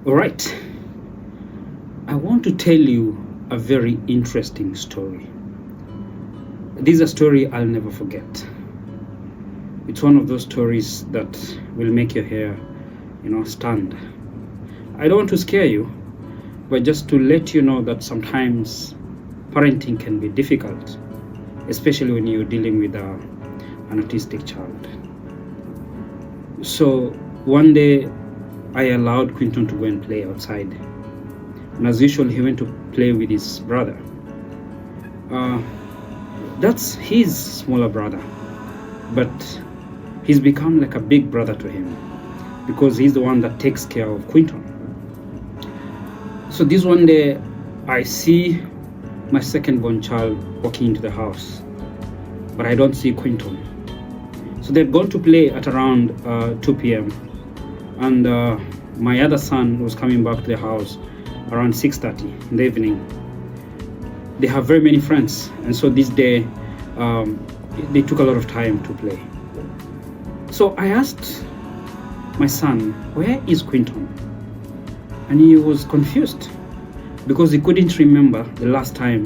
All right, I want to tell you a very interesting story. This is a story I'll never forget. It's one of those stories that will make your hair, stand. I don't want to scare you, but just to let you know that sometimes parenting can be difficult, especially when you're dealing with an autistic child. So one day I allowed Quinton to go and play outside. And as usual, he went to play with his brother. That's his smaller brother, but he's become like a big brother to him because he's the one that takes care of Quinton. So this one day, I see my second-born child walking into the house, but I don't see Quinton. So they've gone to play at around 2 p.m. and my other son was coming back to the house around 6:30 in the evening. They have very many friends, and so this day they took a lot of time to play. So I asked my son, where is Quinton? And he was confused because he couldn't remember the last time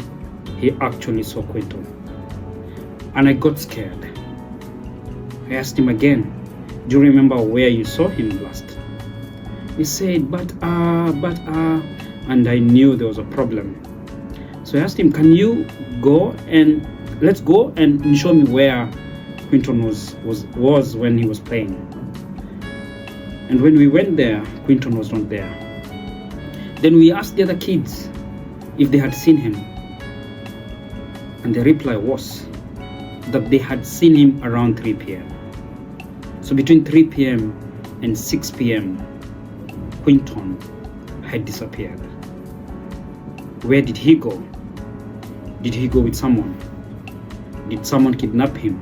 he actually saw Quinton. And I got scared. I asked him again, do you remember where you saw him last? He said, but, and I knew there was a problem. So I asked him, can you let's go and show me where Quinton was when he was playing. And when we went there, Quinton was not there. Then we asked the other kids if they had seen him. And the reply was that they had seen him around 3 p.m. So between 3 p.m. and 6 p.m., Quinton had disappeared. Where did he go? Did he go with someone? Did someone kidnap him?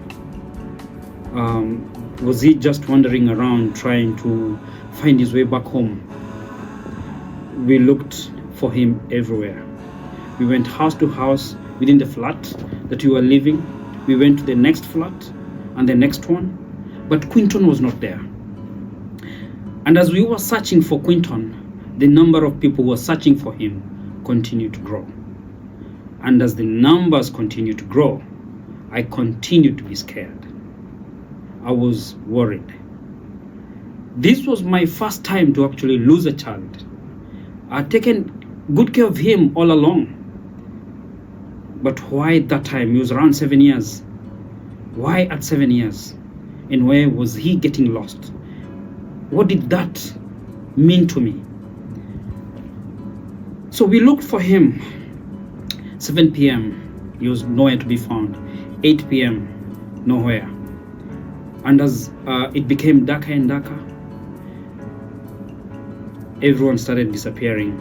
Was he just wandering around trying to find his way back home? We looked for him everywhere. We went house to house within the flat that we were living. We went to the next flat and the next one, but Quinton was not there. And as we were searching for Quinton, the number of people who were searching for him continued to grow. And as the numbers continued to grow, I continued to be scared. I was worried. This was my first time to actually lose a child. I'd taken good care of him all along. But why at that time? He was around 7 years. Why at 7 years? And where was he getting lost? What did that mean to me? So we looked for him. 7 p.m. he was nowhere to be found. 8 p.m. nowhere. And as it became darker and darker, everyone started disappearing.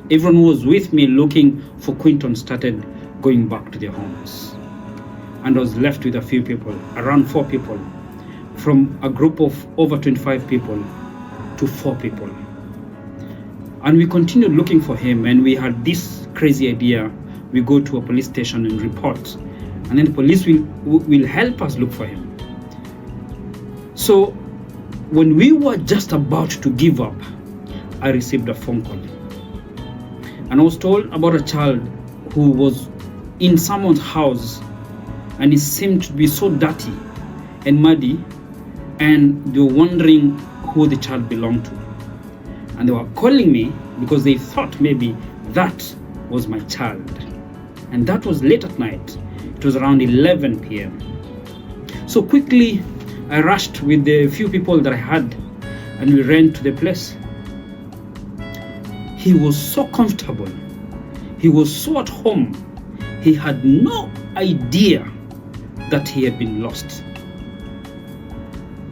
Everyone who was with me looking for Quinton started going back to their homes. And I was left with a few people, around 4 people, from a group of over 25 people to 4 people. And we continued looking for him, and we had this crazy idea. We go to a police station and report, and then the police will help us look for him. So when we were just about to give up, I received a phone call. And I was told about a child who was in someone's house, and it seemed to be so dirty and muddy, and they were wondering who the child belonged to. And they were calling me because they thought maybe that was my child. And that was late at night. It was around 11 p.m. So quickly, I rushed with the few people that I had, and we ran to the place. He was so comfortable. He was so at home. He had no idea that he had been lost.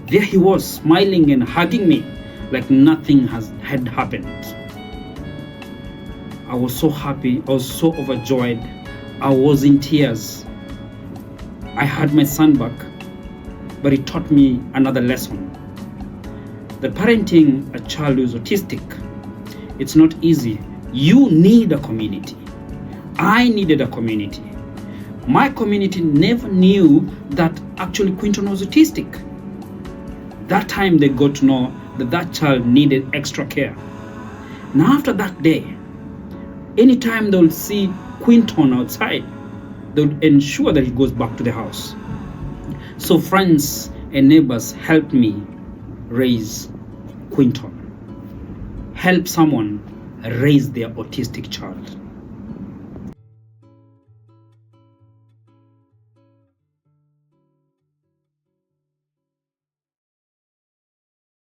There he was, smiling and hugging me like nothing had happened. I was so happy. I was so overjoyed. I was in tears. I had my son back, but it taught me another lesson. That parenting a child who is autistic, it's not easy. You need a community. I needed a community. My community never knew that actually Quinton was autistic. That time they got to know that that child needed extra care. Now after that day, anytime they'll see Quinton outside, they'll ensure that he goes back to the house. So friends and neighbors help me raise Quinton. Help someone raise their autistic child.